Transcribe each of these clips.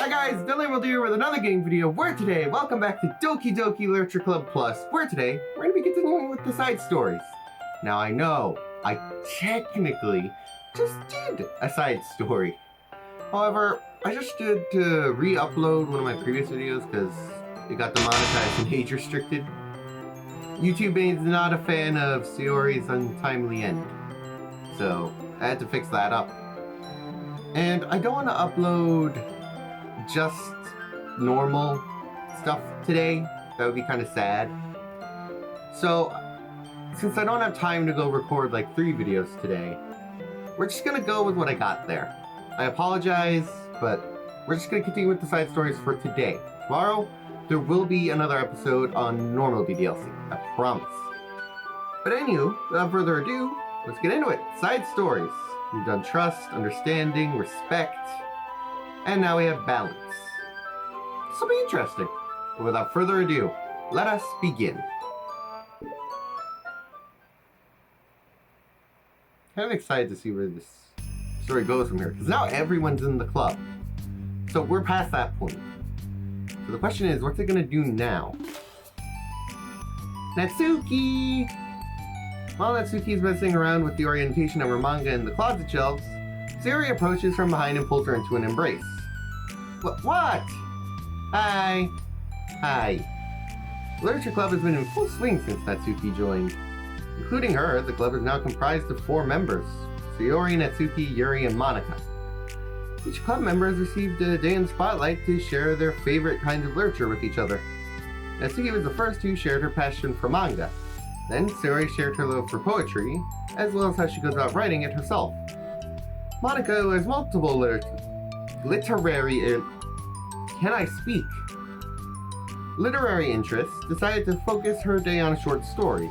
Hi guys, DDLC here with another game video. Welcome back to Doki Doki Literature Club Plus, where today we're going to be continuing with the side stories. Now I know, I technically just did a side story. However, I just did to re-upload one of my previous videos because it got demonetized and age restricted. YouTube is not a fan of Sayori's untimely end, so I had to fix that up. And I don't want to upload just normal stuff today. That would be kind of sad. So, since I don't have time to go record like 3 videos today, we're just gonna go with what I got there. I apologize, but we're just gonna continue with the side stories for today. Tomorrow, there will be another episode on normal DDLC. I promise. But anywho, without further ado, let's get into it. Side stories. We've done trust, understanding, respect, and now we have balance. This will be interesting. But without further ado, let us begin. Kind of excited to see where this story goes from here, because now everyone's in the club. So we're past that point. So the question is, what's it gonna do now? Natsuki! While Natsuki's messing around with the orientation of her manga in the closet shelves, Sayori approaches from behind and pulls her into an embrace. What? Hi. Hi. The Literature Club has been in full swing since Natsuki joined. Including her, the club is now comprised of 4 members: Sayori, Natsuki, Yuri, and Monika. Each club member has received a day in the spotlight to share their favorite kinds of literature with each other. Natsuki was the first who shared her passion for manga. Then Sayori shared her love for poetry, as well as how she goes about writing it herself. Monika, who has multiple literary interests, decided to focus her day on short stories.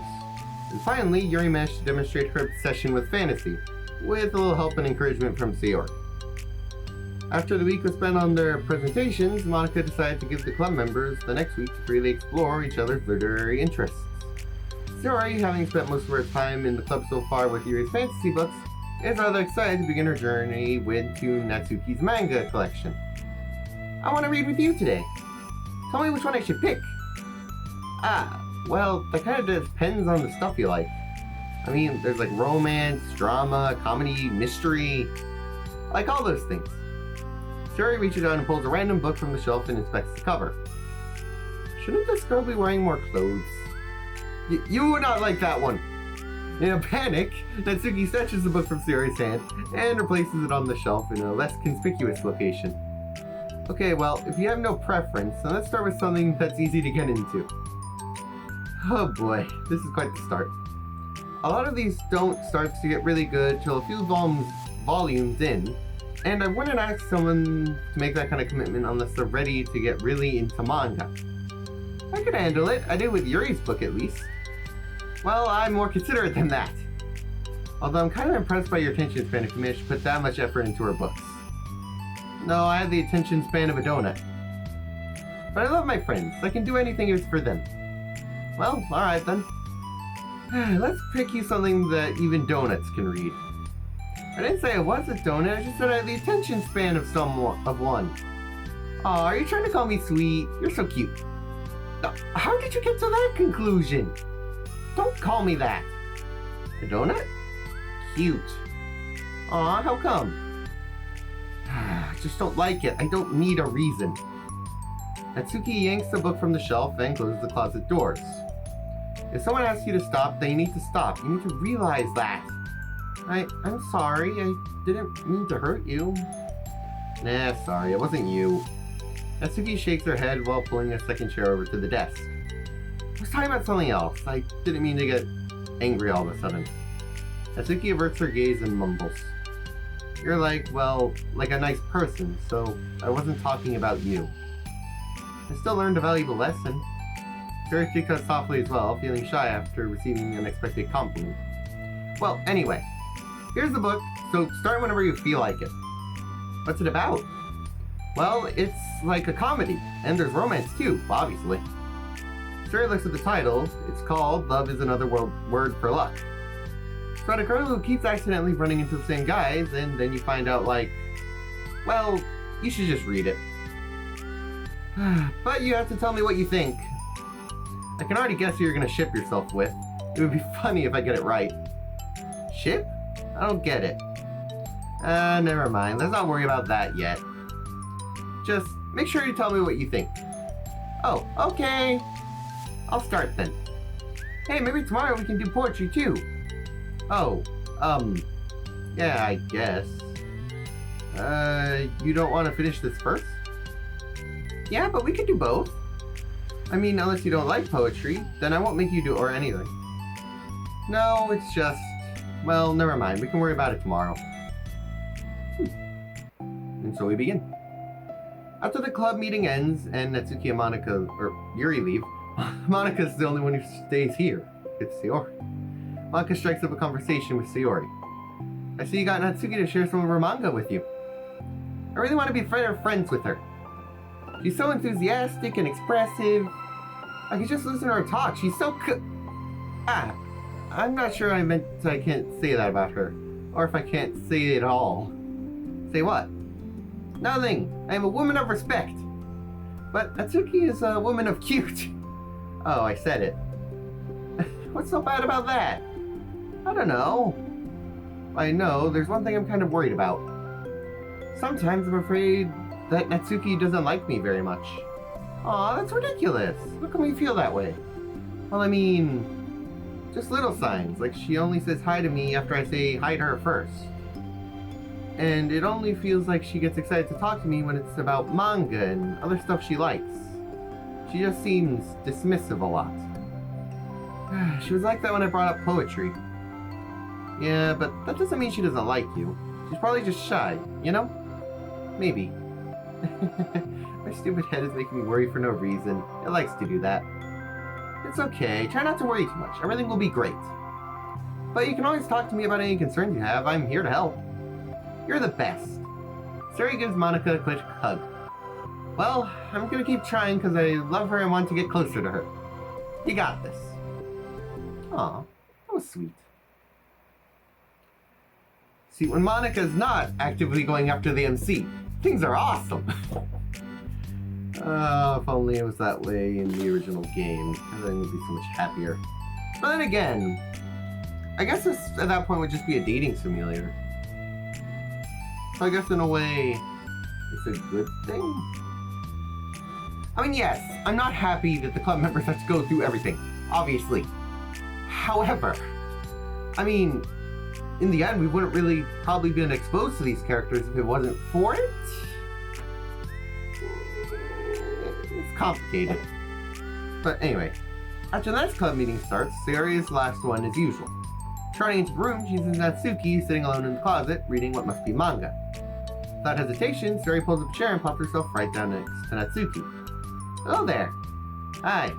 And finally, Yuri managed to demonstrate her obsession with fantasy, with a little help and encouragement from Sayori. After the week was spent on their presentations, Monika decided to give the club members the next week to freely explore each other's literary interests. Sayori, having spent most of her time in the club so far with Yuri's fantasy books, is rather excited to begin her journey to Natsuki's manga collection. I want to read with you today. Tell me which one I should pick. Well, that kind of depends on the stuff you like. I mean, there's like romance, drama, comedy, mystery. I like all those things. Sayori reaches out and pulls a random book from the shelf and inspects the cover. Shouldn't this girl be wearing more clothes? You would not like that one. In a panic, Natsuki snatches the book from Sayori's hand and replaces it on the shelf in a less conspicuous location. Okay, well, if you have no preference, then let's start with something that's easy to get into. Oh boy, this is quite the start. A lot of these don't start to get really good till a few volumes in, and I wouldn't ask someone to make that kind of commitment unless they're ready to get really into manga. I could handle it. I did with Yuri's book at least. Well, I'm more considerate than that. Although I'm kind of impressed by your attention span if you managed to put that much effort into her books. No, I have the attention span of a donut. But I love my friends. I can do anything if it's for them. Well, alright then. Let's pick you something that even donuts can read. I didn't say I was a donut, I just said I had the attention span of one. Aw, are you trying to call me sweet? You're so cute. How did you get to that conclusion? Don't call me that. A donut? Cute. Aw, how come? I just don't like it. I don't need a reason. Natsuki yanks the book from the shelf and closes the closet doors. If someone asks you to stop, then you need to stop. You need to realize that. I'm sorry. I didn't mean to hurt you. Nah, sorry. It wasn't you. Natsuki shakes her head while pulling a second chair over to the desk. I was talking about something else. I didn't mean to get angry all of a sudden. Natsuki averts her gaze and mumbles. You're like a nice person, so I wasn't talking about you. I still learned a valuable lesson. Sayori kicked out softly as well, feeling shy after receiving an unexpected compliment. Well, anyway, here's the book, so start whenever you feel like it. What's it about? Well, it's like a comedy, and there's romance too, obviously. Sayori looks at the title. It's called Love is Another Word for Luck. It's about a girl who keeps accidentally running into the same guys, and then you find out, like, well, you should just read it. But you have to tell me what you think. I can already guess who you're gonna ship yourself with. It would be funny if I get it right. Ship? I don't get it. Never mind. Let's not worry about that yet. Just make sure you tell me what you think. Oh, okay. I'll start then. Hey, maybe tomorrow we can do poetry too. Oh, yeah, I guess. You don't want to finish this first? Yeah, but we could do both. I mean, unless you don't like poetry, then I won't make you do or anything. No, it's just... Well, never mind. We can worry about it tomorrow. And so we begin. After the club meeting ends and Natsuki and Monica, or Yuri leave, Monica's the only one who stays here. It's Sayori. Monica strikes up a conversation with Sayori. I see you got Natsuki to share some of her manga with you. I really want to be friends with her. She's so enthusiastic and expressive. I can just listen to her talk. She's so I'm not sure I can't say that about her. Or if I can't say it at all. Say what? Nothing. I am a woman of respect. But Natsuki is a woman of cute. Oh, I said it. What's so bad about that? I don't know. I know, there's one thing I'm kind of worried about. Sometimes I'm afraid that Natsuki doesn't like me very much. Aw, that's ridiculous. How come you feel that way? Well, I mean, just little signs, like she only says hi to me after I say hi to her first. And it only feels like she gets excited to talk to me when it's about manga and other stuff she likes. She just seems dismissive a lot. She was like that when I brought up poetry. Yeah, but that doesn't mean she doesn't like you. She's probably just shy, you know? Maybe. My stupid head is making me worry for no reason. It likes to do that. It's okay. Try not to worry too much. Everything will be great. But you can always talk to me about any concerns you have. I'm here to help. You're the best. Sari gives Monica a quick hug. Well, I'm gonna keep trying because I love her and want to get closer to her. You got this. Aw, that was sweet. See, when Monica's not actively going after the MC, things are awesome. If only it was that way in the original game. Everything would be so much happier. But then again, I guess this at that point would just be a dating simulator. So I guess in a way, it's a good thing? I mean, yes, I'm not happy that the club members have to go through everything, obviously. However, I mean, in the end, we wouldn't really probably been exposed to these characters if it wasn't for it. It's complicated. But anyway, after the next club meeting starts, Sayori's last one as usual. Turning into the room, she sees Natsuki sitting alone in the closet, reading what must be manga. Without hesitation, Sayori pulls up a chair and pops herself right down next to Natsuki. Hello there. Hi.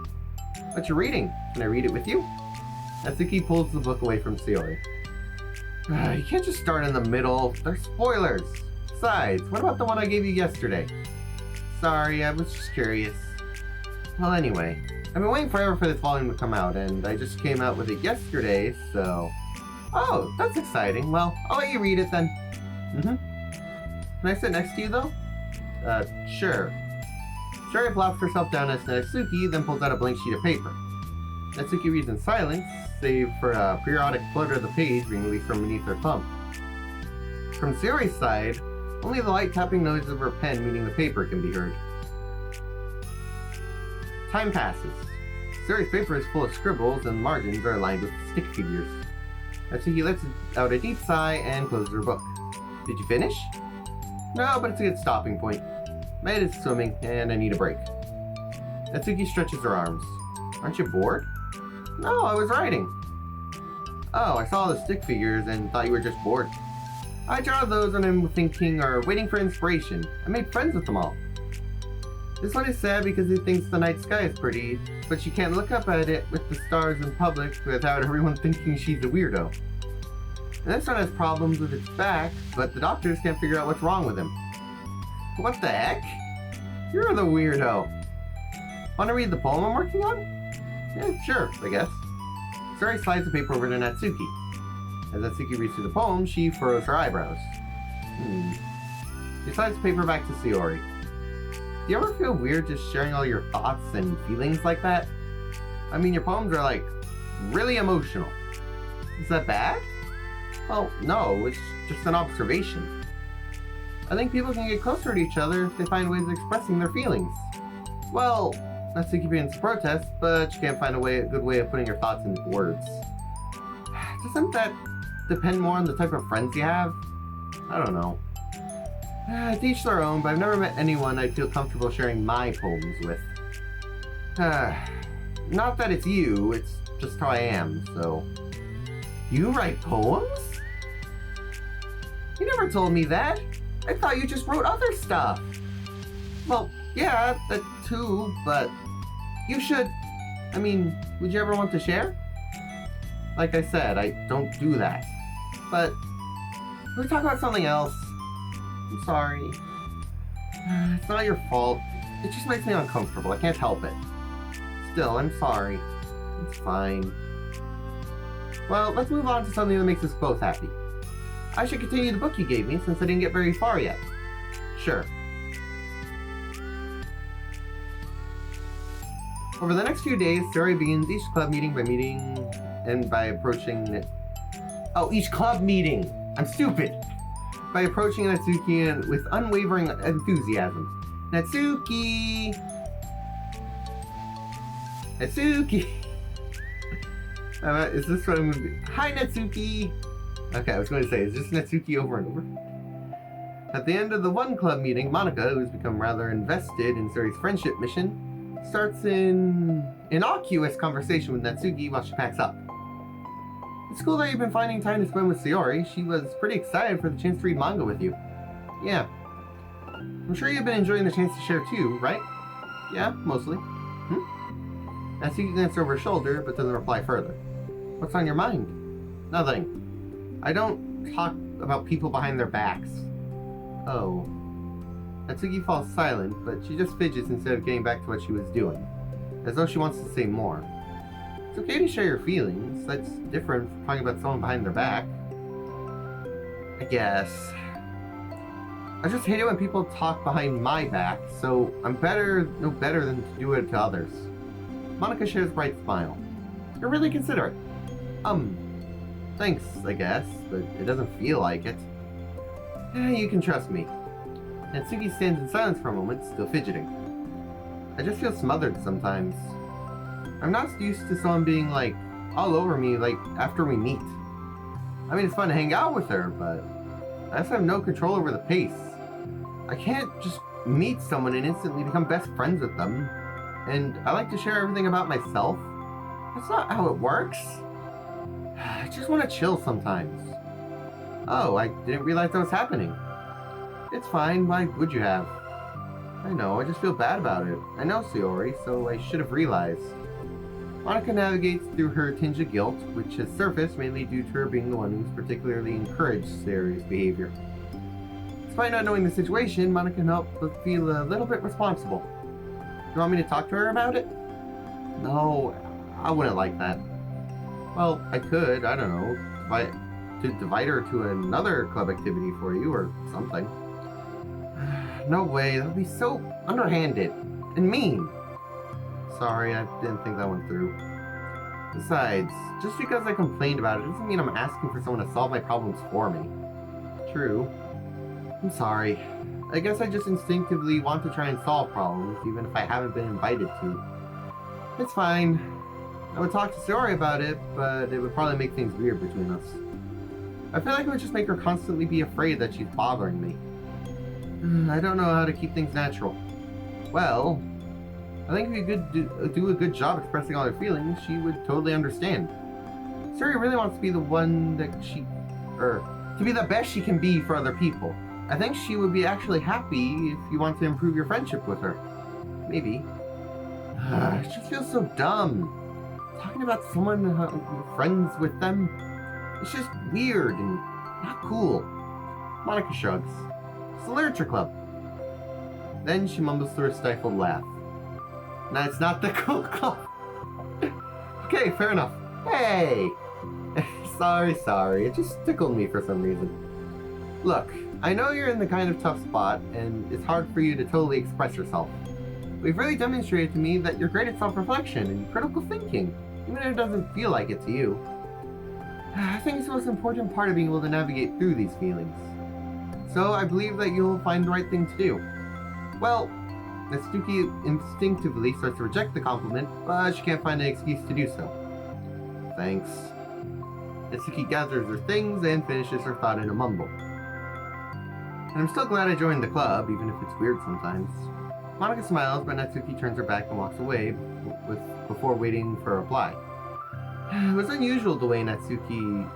What you reading? Can I read it with you? Natsuki pulls the book away from Sayori. You can't just start in the middle. They're spoilers. Besides, what about the one I gave you yesterday? Sorry, I was just curious. Well, anyway, I've been waiting forever for this volume to come out, and I just came out with it yesterday, so... Oh, that's exciting. Well, I'll let you read it then. Can I sit next to you, though? Sure. Sayori plops herself down next to Natsuki, then pulls out a blank sheet of paper. Natsuki reads in silence, save for a periodic flutter of the page being released from beneath her thumb. From Sayori's side, only the light tapping noise of her pen meeting the paper can be heard. Time passes. Sayori's paper is full of scribbles and margins are lined with stick figures. Natsuki lets out a deep sigh and closes her book. Did you finish? No, but it's a good stopping point. My head is swimming, and I need a break. Natsuki stretches her arms. Aren't you bored? No, I was writing. Oh, I saw the stick figures and thought you were just bored. I draw those when I'm thinking or waiting for inspiration. I made friends with them all. This one is sad because he thinks the night sky is pretty, but she can't look up at it with the stars in public without everyone thinking she's a weirdo. And this one has problems with its back, but the doctors can't figure out what's wrong with him. What the heck? You're the weirdo. Want to read the poem I'm working on? Yeah, sure, I guess. Sayori slides the paper over to Natsuki. As Natsuki reads through the poem, she furrows her eyebrows. She slides the paper back to Sayori. Do you ever feel weird just sharing all your thoughts and feelings like that? I mean, your poems are like really emotional. Is that bad? Well, no, it's just an observation. I think people can get closer to each other if they find ways of expressing their feelings. Well, Natsuki begins to protest, but she can't find a good way of putting her thoughts into words. Doesn't that depend more on the type of friends you have? I don't know. To each their own, but I've never met anyone I'd feel comfortable sharing my poems with. Not that it's you, it's just how I am, so... You write poems? You never told me that. I thought you just wrote other stuff. Well, yeah, that too, but... You should... I mean, would you ever want to share? Like I said, I don't do that. But... We're talking about something else. I'm sorry. It's not your fault. It just makes me uncomfortable. I can't help it. Still, I'm sorry. It's fine. Well, let's move on to something that makes us both happy. I should continue the book you gave me since I didn't get very far yet. Sure. Over the next few days, Saori begins each club meeting by approaching it. Oh, each club meeting! I'm stupid! By approaching Natsuki with unwavering enthusiasm. Natsuki! Natsuki! Is this what I'm going to do? Hi, Natsuki! Okay, I was going to say, is this Natsuki over and over? At the end of the one club meeting, Monika, who's become rather invested in Saori's friendship mission, starts an innocuous conversation with Natsuki while she packs up. It's cool that you've been finding time to spend with Saori. She was pretty excited for the chance to read manga with you. Yeah. I'm sure you've been enjoying the chance to share too, right? Yeah, mostly. Natsuki glances over her shoulder, but doesn't reply further. What's on your mind? Nothing. I don't talk about people behind their backs. Oh. Natsuki falls silent, but she just fidgets instead of getting back to what she was doing, as though she wants to say more. It's okay to share your feelings. That's different from talking about someone behind their back. I guess. I just hate it when people talk behind my back, so I'm no better than to do it to others. Monika shares a bright smile. You're really considerate. Thanks, I guess, but it doesn't feel like it. You can trust me. Natsuki stands in silence for a moment, still fidgeting. I just feel smothered sometimes. I'm not used to someone being, like, all over me, like, after we meet. I mean, it's fun to hang out with her, but I also have no control over the pace. I can't just meet someone and instantly become best friends with them. And I like to share everything about myself. That's not how it works. I just want to chill sometimes. Oh, I didn't realize that was happening. It's fine, why would you have? I know, I just feel bad about it. I know Saori, so I should have realized. Monika navigates through her tinge of guilt, which has surfaced mainly due to her being the one who's particularly encouraged Saori's behavior. Despite not knowing the situation, Monika can help but feel a little bit responsible. Do you want me to talk to her about it? No, I wouldn't like that. Well, I could, I don't know, divide her to another club activity for you or something. No way, that would be so underhanded and mean. Sorry, I didn't think that went through. Besides, just because I complained about it doesn't mean I'm asking for someone to solve my problems for me. True. I'm sorry. I guess I just instinctively want to try and solve problems, even if I haven't been invited to. It's fine. I would talk to Saori about it, but it would probably make things weird between us. I feel like it would just make her constantly be afraid that she's bothering me. I don't know how to keep things natural. Well, I think if you could do a good job expressing all her feelings, she would totally understand. Saori really wants to be the one that to be the best she can be for other people. I think she would be actually happy if you want to improve your friendship with her. Maybe. It just feels so dumb. Talking about someone you're friends with them, it's just weird and not cool. Monika shrugs. It's the literature club. Then she mumbles through a stifled laugh. No, it's not the cool club. Okay, fair enough. Hey! Sorry. It just tickled me for some reason. Look, I know you're in the kind of tough spot, and it's hard for you to totally express yourself. But you've really demonstrated to me that you're great at self-reflection and critical thinking, even if it doesn't feel like it to you. I think it's the most important part of being able to navigate through these feelings. So I believe that you'll find the right thing to do. Well, Natsuki instinctively starts to reject the compliment, but she can't find an excuse to do so. Thanks. Natsuki gathers her things and finishes her thought in a mumble. And I'm still glad I joined the club, even if it's weird sometimes. Monika smiles, but Natsuki turns her back and walks away before waiting for a reply. It was unusual the way Natsuki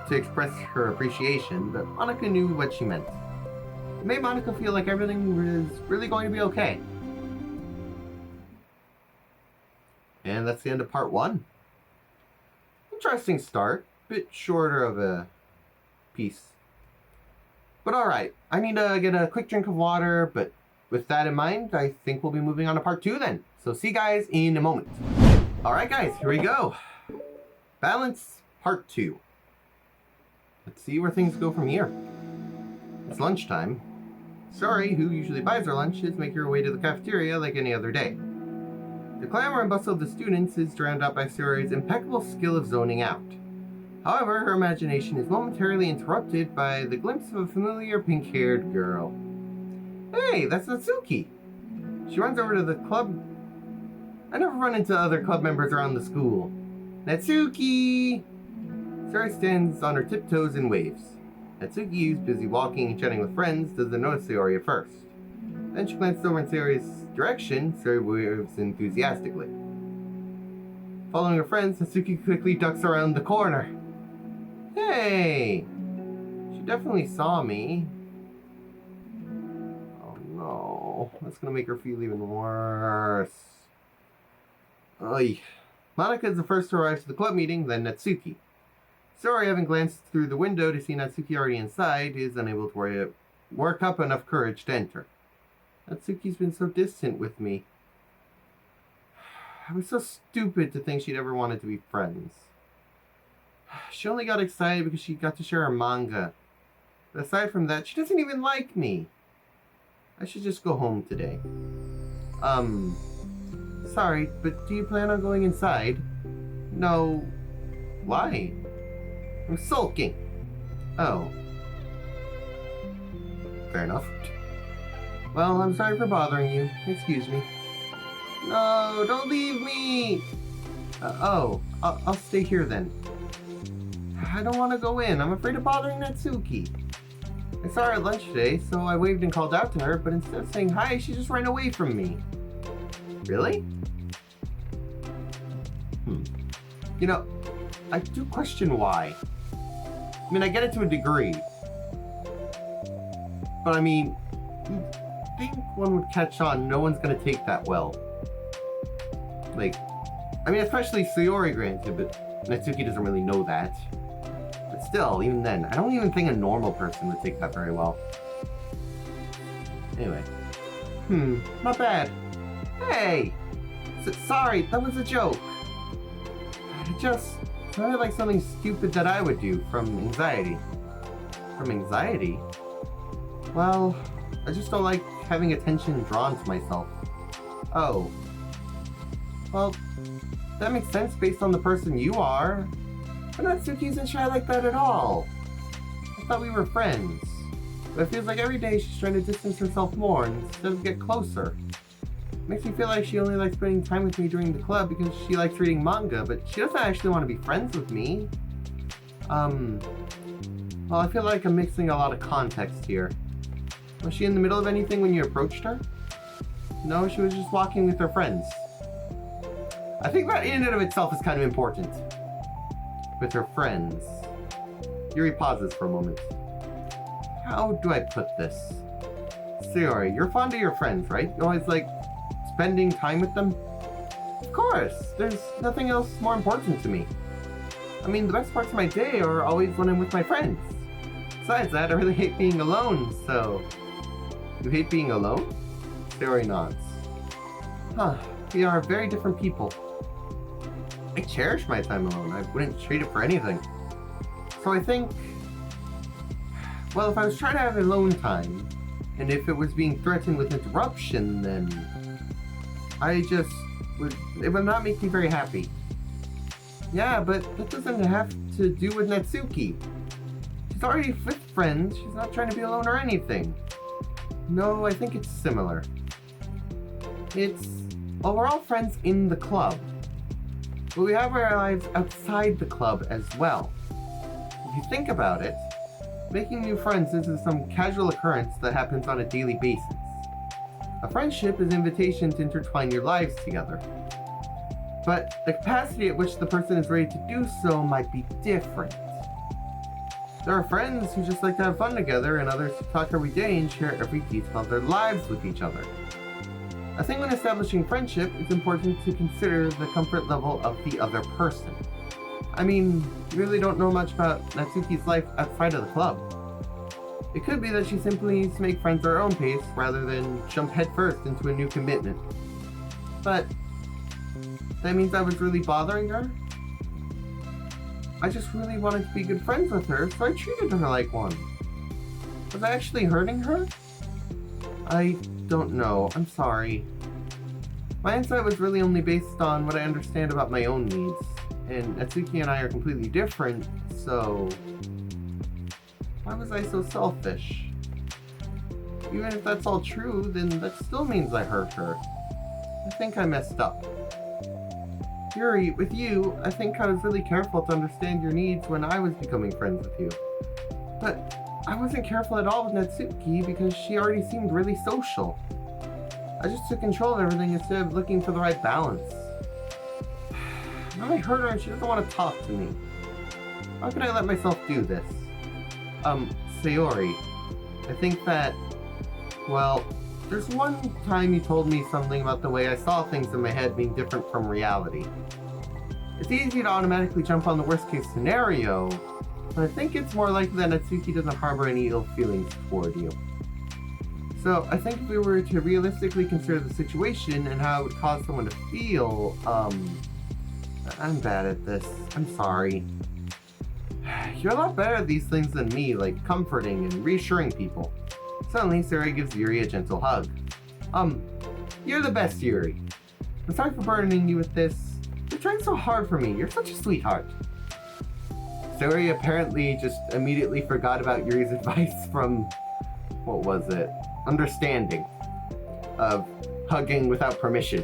to express her appreciation, but Monika knew what she meant. It made Monika feel like everything was really going to be okay. And that's the end of part 1. Interesting start. Bit shorter of a piece. But alright, I need to get a quick drink of water, but with that in mind, I think we'll be moving on to part 2 then. So see you guys in a moment. Alright guys, here we go. Balance part 2. Let's see where things go from here. It's lunchtime. Sari, who usually buys her lunch, is making her way to the cafeteria like any other day. The clamor and bustle of the students is drowned out by Sari's impeccable skill of zoning out. However, her imagination is momentarily interrupted by the glimpse of a familiar pink-haired girl. Hey, that's Natsuki! She runs over to the club. I never run into other club members around the school. Natsuki! Sari stands on her tiptoes and waves. Natsuki, who's busy walking and chatting with friends, doesn't notice Sayori at first. Then she glances over in Sayori's direction. Sayori waves enthusiastically. Following her friends, Natsuki quickly ducks around the corner. Hey! She definitely saw me. Oh no, that's gonna make her feel even worse. Oy. Monika is the first to arrive to the club meeting, then Natsuki. Sari, having glanced through the window to see Natsuki already inside, is unable to work up enough courage to enter. Natsuki's been so distant with me. I was so stupid to think she'd ever wanted to be friends. She only got excited because she got to share her manga. But aside from that, she doesn't even like me. I should just go home today. Sorry, but do you plan on going inside? No. Why? I'm sulking. Oh. Fair enough. Well, I'm sorry for bothering you. Excuse me. No, don't leave me! I'll stay here then. I don't want to go in. I'm afraid of bothering Natsuki. I saw her at lunch today, so I waved and called out to her, but instead of saying hi, she just ran away from me. Really? You know, I do question why. I mean, I get it to a degree. But I mean, you'd think one would catch on. No one's gonna take that well. Like, I mean, especially Sayori, granted, but Natsuki doesn't really know that. But still, even then, I don't even think a normal person would take that very well. Anyway. Not bad. Hey! Sorry, that was a joke. It just sounded like something stupid that I would do from anxiety. From anxiety? Well, I just don't like having attention drawn to myself. Oh. Well, that makes sense based on the person you are. But Natsuki isn't shy like that at all. I thought we were friends. But it feels like every day she's trying to distance herself more instead of get closer. Makes me feel like she only likes spending time with me during the club because she likes reading manga, but she doesn't actually want to be friends with me. Well, I feel like I'm mixing a lot of context here. Was she in the middle of anything when you approached her? No, she was just walking with her friends. I think that in and of itself is kind of important. With her friends. Yuri pauses for a moment. How do I put this? Sayori, you're fond of your friends, right? You always like spending time with them? Of course! There's nothing else more important to me. I mean, the best parts of my day are always when I'm with my friends. Besides that, I really hate being alone, so... You hate being alone? Sayori nods. Huh, we are very different people. I cherish my time alone. I wouldn't trade it for anything. So I think... Well, if I was trying to have alone time, and if it was being threatened with interruption, then it would not make me very happy. Yeah, but that doesn't have to do with Natsuki. She's already with friends, she's not trying to be alone or anything. No, I think it's similar. Well, we're all friends in the club, but we have our lives outside the club as well. If you think about it, making new friends isn't some casual occurrence that happens on a daily basis. A friendship is an invitation to intertwine your lives together. But the capacity at which the person is ready to do so might be different. There are friends who just like to have fun together, and others who talk every day and share every detail of their lives with each other. I think when establishing friendship, it's important to consider the comfort level of the other person. I mean, you really don't know much about Natsuki's life outside of the club. It could be that she simply needs to make friends at her own pace rather than jump headfirst into a new commitment. But that means I was really bothering her? I just really wanted to be good friends with her, so I treated her like one. Was I actually hurting her? I don't know. I'm sorry. My insight was really only based on what I understand about my own needs, and Natsuki and I are completely different, so why was I so selfish? Even if that's all true, then that still means I hurt her. I think I messed up. Yuri, with you, I think I was really careful to understand your needs when I was becoming friends with you. But I wasn't careful at all with Natsuki because she already seemed really social. I just took control of everything instead of looking for the right balance. Now I hurt her and she doesn't want to talk to me. How could I let myself do this? Sayori, I think that, well, there's one time you told me something about the way I saw things in my head being different from reality. It's easy to automatically jump on the worst case scenario, but I think it's more likely that Natsuki doesn't harbor any ill feelings toward you. So I think if we were to realistically consider the situation and how it would cause someone to feel, I'm bad at this. I'm sorry. You're a lot better at these things than me, like comforting and reassuring people. Suddenly, Sayori gives Yuri a gentle hug. You're the best, Yuri. I'm sorry for burdening you with this. You're trying so hard for me. You're such a sweetheart. Sayori apparently just immediately forgot about Yuri's advice from, what was it? Understanding. Of hugging without permission.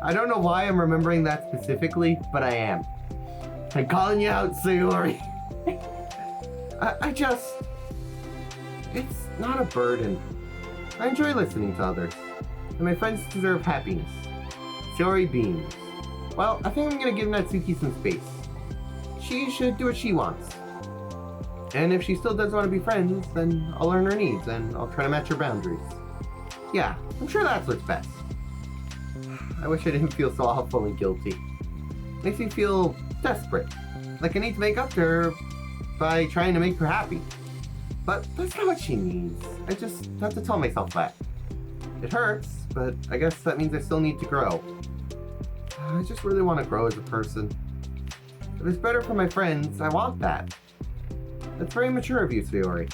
I don't know why I'm remembering that specifically, but I am. I'm calling you out, Sayori. It's not a burden. I enjoy listening to others, and my friends deserve happiness. Sayori beams. Well, I think I'm gonna give Natsuki some space. She should do what she wants. And if she still does want to be friends, then I'll learn her needs, and I'll try to match her boundaries. Yeah, I'm sure that's what's best. I wish I didn't feel so awful and guilty. Makes me feel desperate, like I need to make up to her by trying to make her happy. But that's not what she needs. I just have to tell myself that. It hurts, but I guess that means I still need to grow. I just really want to grow as a person. If it's better for my friends, I want that. That's very mature of you, Sayori.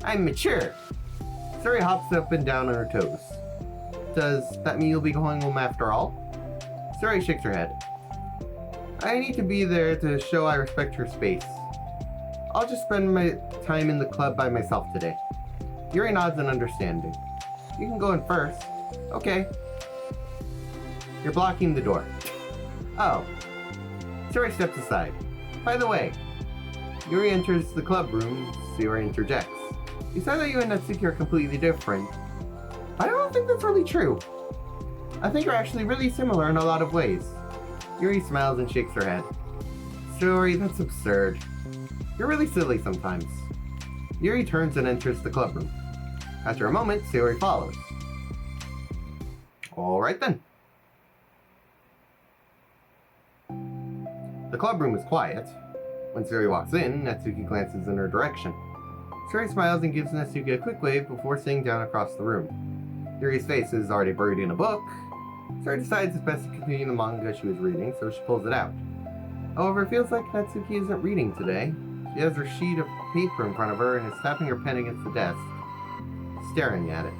I'm mature. Sayori hops up and down on her toes. Does that mean you'll be going home after all? Sayori shakes her head. I need to be there to show I respect her space. I'll just spend my time in the club by myself today. Yuri nods in understanding. You can go in first. Okay. You're blocking the door. Oh. Sayori steps aside. By the way, Yuri enters the club room. Sayori interjects. You said that you and Natsuki are completely different. I don't think that's really true. I think you're actually really similar in a lot of ways. Yuri smiles and shakes her head. Sayori, that's absurd. You're really silly sometimes. Yuri turns and enters the club room. After a moment, Sayori follows. Alright then. The club room is quiet. When Sayori walks in, Natsuki glances in her direction. Sayori smiles and gives Natsuki a quick wave before sitting down across the room. Yuri's face is already buried in a book. Sayori decides it's best to continue the manga she was reading, so she pulls it out. However, it feels like Natsuki isn't reading today. She has her sheet of paper in front of her and is tapping her pen against the desk, staring at it.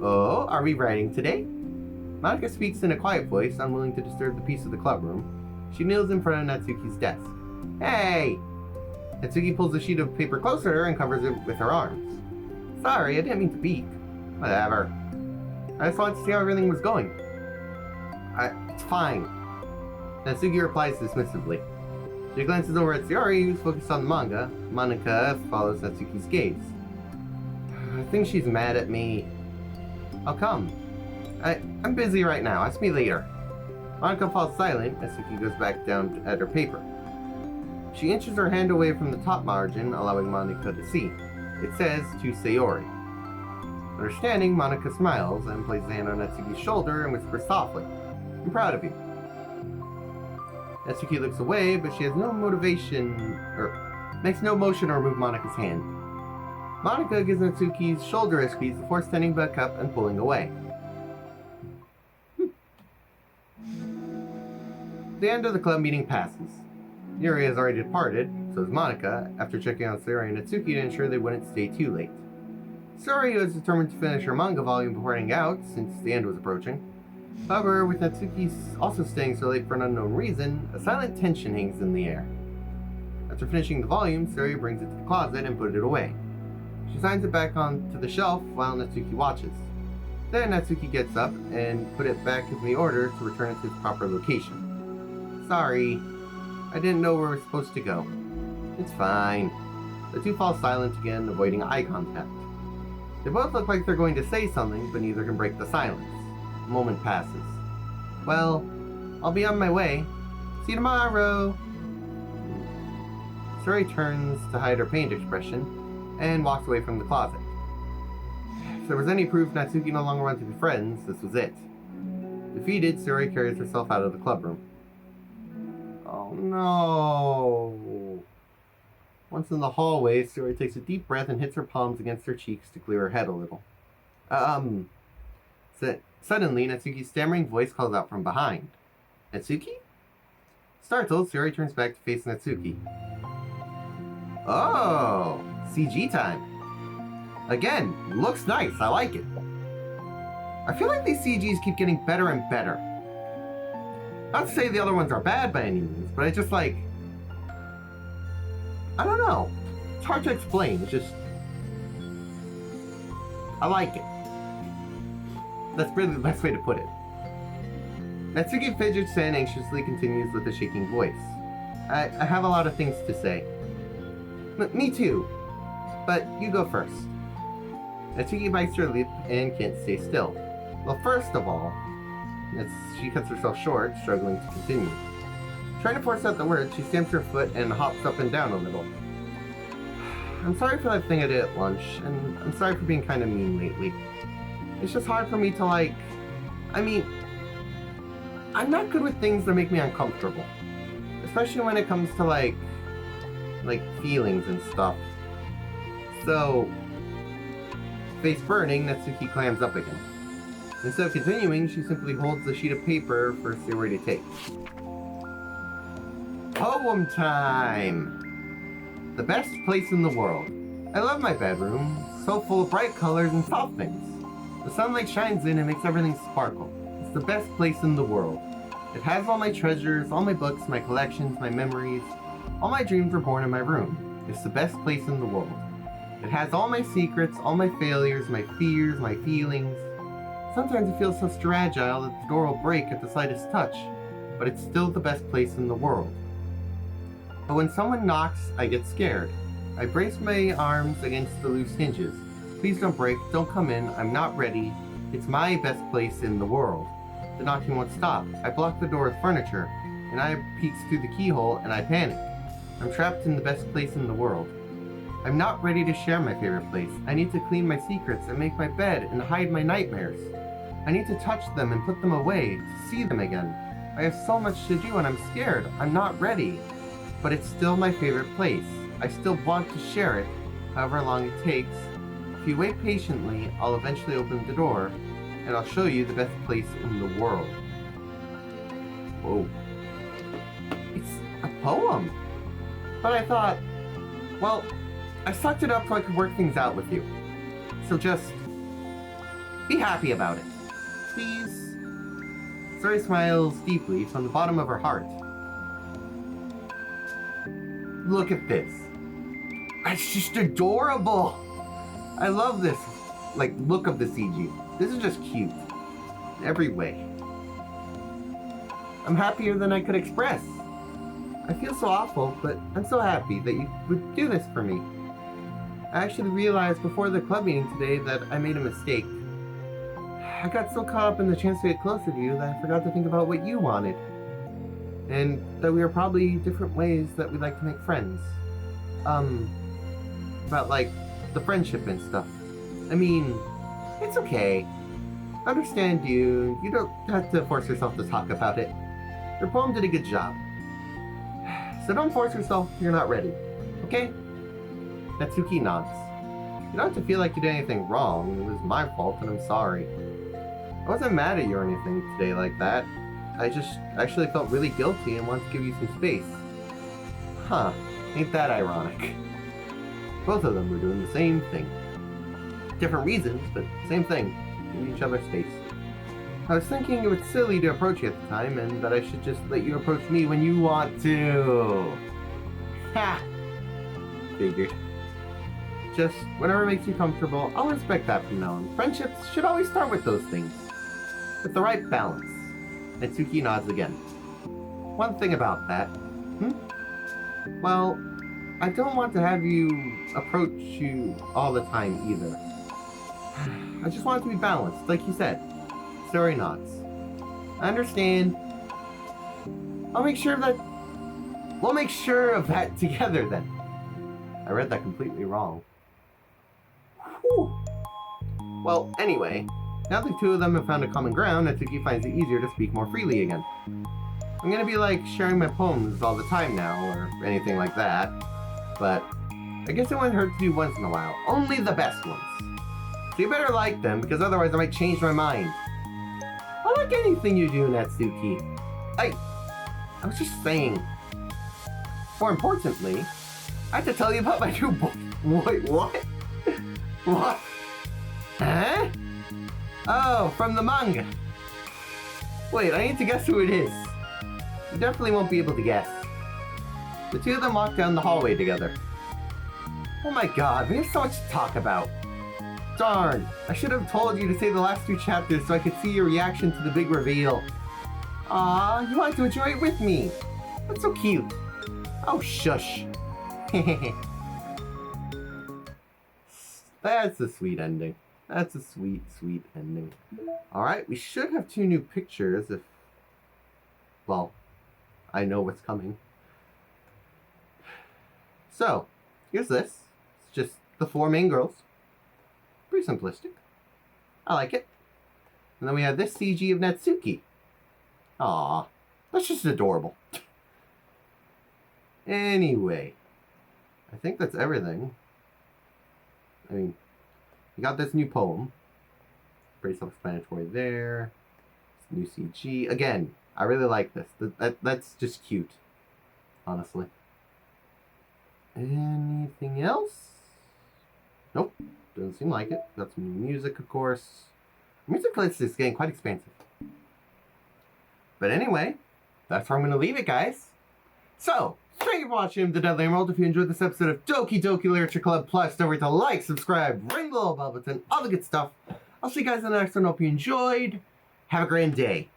Oh, are we writing today? Monika speaks in a quiet voice, unwilling to disturb the peace of the clubroom. She kneels in front of Natsuki's desk. Hey! Natsuki pulls the sheet of paper closer to her and covers it with her arms. Sorry, I didn't mean to peek. Whatever. I just wanted to see how everything was going. It's fine. Natsuki replies dismissively. She glances over at Sayori, who's focused on the manga. Monika follows Natsuki's gaze. I think she's mad at me. I'll come. I'm busy right now. Ask me later. Monika falls silent. Natsuki goes back down at her paper. She inches her hand away from the top margin, allowing Monika to see. It says, to Sayori. Understanding, Monika smiles and places a hand on Natsuki's shoulder and whispers softly, I'm proud of you. Natsuki looks away, but she has no makes no motion to remove Monika's hand. Monika gives Natsuki's shoulder a squeeze before standing back up and pulling away. The end of the club meeting passes. Yuri has already departed, so has Monika, after checking on Sayori and Natsuki to ensure they wouldn't stay too late. Sayori was determined to finish her manga volume before heading out, since the end was approaching. However, with Natsuki also staying so late for an unknown reason, a silent tension hangs in the air. After finishing the volume, Sayori brings it to the closet and put it away. She signs it back onto the shelf while Natsuki watches. Then Natsuki gets up and put it back in the order to return it to its proper location. Sorry, I didn't know where we're supposed to go. It's fine. The two fall silent again, avoiding eye contact. They both look like they're going to say something, but neither can break the silence. A moment passes. Well, I'll be on my way. See you tomorrow! Sayori turns to hide her pained expression and walks away from the closet. If there was any proof Natsuki no longer wanted to be friends, this was it. Defeated, Sayori carries herself out of the clubroom. Oh no! Once in the hallway, Sayori takes a deep breath and hits her palms against her cheeks to clear her head a little. Suddenly, Natsuki's stammering voice calls out from behind. Natsuki? Startled, Sayori turns back to face Natsuki. Oh! CG time! Again, looks nice, I like it. I feel like these CGs keep getting better and better. Not to say the other ones are bad by any means, but it's just like... I don't know. It's hard to explain, it's just... I like it. That's really the best way to put it. Natsuki fidgets and anxiously continues with a shaking voice. I have a lot of things to say. Me too. But you go first. Natsuki bites her lip and can't stay still. Well, first of all, she cuts herself short, struggling to continue. Trying to force out the words, she stamps her foot and hops up and down a little. I'm sorry for that thing I did at lunch, and I'm sorry for being kind of mean lately. It's just hard for me to I'm not good with things that make me uncomfortable. Especially when it comes to like feelings and stuff. So, face burning, Natsuki clams up again. Instead of continuing, she simply holds the sheet of paper for Sayori to take. Poem time! The best place in the world. I love my bedroom, so full of bright colors and soft things. The sunlight shines in and makes everything sparkle. It's the best place in the world. It has all my treasures, all my books, my collections, my memories. All my dreams were born in my room. It's the best place in the world. It has all my secrets, all my failures, my fears, my feelings. Sometimes it feels so fragile that the door will break at the slightest touch, but it's still the best place in the world. But when someone knocks, I get scared. I brace my arms against the loose hinges. Please don't break, don't come in, I'm not ready. It's my best place in the world. The knocking won't stop. I block the door with furniture, and I peeks through the keyhole and I panic. I'm trapped in the best place in the world. I'm not ready to share my favorite place. I need to clean my secrets and make my bed and hide my nightmares. I need to touch them and put them away, to see them again. I have so much to do and I'm scared. I'm not ready. But it's still my favorite place. I still want to share it, however long it takes. If you wait patiently, I'll eventually open the door, and I'll show you the best place in the world. Whoa. poem. But I thought, well, I sucked it up so I could work things out with you. So just be happy about it. Please. Sari smiles deeply from the bottom of her heart. Look at this. It's just adorable. I love this, look of the CG. This is just cute. In every way. I'm happier than I could express. I feel so awful, but I'm so happy that you would do this for me. I actually realized before the club meeting today that I made a mistake. I got so caught up in the chance to get closer to you that I forgot to think about what you wanted. And that we are probably different ways that we like to make friends. About the friendship and stuff. I mean, it's okay. I understand you. You don't have to force yourself to talk about it. Your poem did a good job. So don't force yourself if you're not ready. Okay? Natsuki nods. You don't have to feel like you did anything wrong. It was my fault and I'm sorry. I wasn't mad at you or anything today like that. I just actually felt really guilty and wanted to give you some space. Huh. Ain't that ironic? Both of them were doing the same thing. Different reasons, but same thing. Give each other space. I was thinking it was silly to approach you at the time, and that I should just let you approach me when you want to. Ha! Figured. Just whatever makes you comfortable, I'll respect that from now on. Friendships should always start with those things. With the right balance. Natsuki nods again. One thing about that. Well, I don't want to have you approach you all the time either. I just want it to be balanced, like you said. Sari nods. I understand. We'll make sure of that together then. I read that completely wrong. Whew. Well, anyway, now the two of them have found a common ground, Natsuki finds it easier to speak more freely again. I'm gonna be sharing my poems all the time now, or anything like that. But I guess it wouldn't hurt to do once in a while. Only the best ones. So you better like them, because otherwise I might change my mind. I like anything you do, Natsuki. I was just saying. More importantly, I have to tell you about my new book. Wait, what? What? Huh? Oh, from the manga. Wait, I need to guess who it is. You definitely won't be able to guess. The two of them walk down the hallway together. Oh my god, we have so much to talk about. Darn, I should have told you to say the last two chapters so I could see your reaction to the big reveal. Aw, you wanted to enjoy it with me. That's so cute. Oh, shush. That's a sweet ending. That's a sweet, sweet ending. Alright, we should have 2 new pictures if... well, I know what's coming. So, here's this. It's just the 4 main girls. Pretty simplistic. I like it. And then we have this CG of Natsuki. Aww, that's just adorable. Anyway, I think that's everything. I mean, we got this new poem. Pretty self-explanatory there. New CG. Again, I really like this. That's just cute, honestly. Anything else? Nope, doesn't seem like it. Got some new music, of course. Music list is getting quite expansive. But anyway, that's where I'm going to leave it, guys. So, thank you for watching The Deadly Emerald. If you enjoyed this episode of Doki Doki Literature Club Plus, don't forget to like, subscribe, ring the little bell button, all the good stuff. I'll see you guys in the next one. Hope you enjoyed. Have a grand day.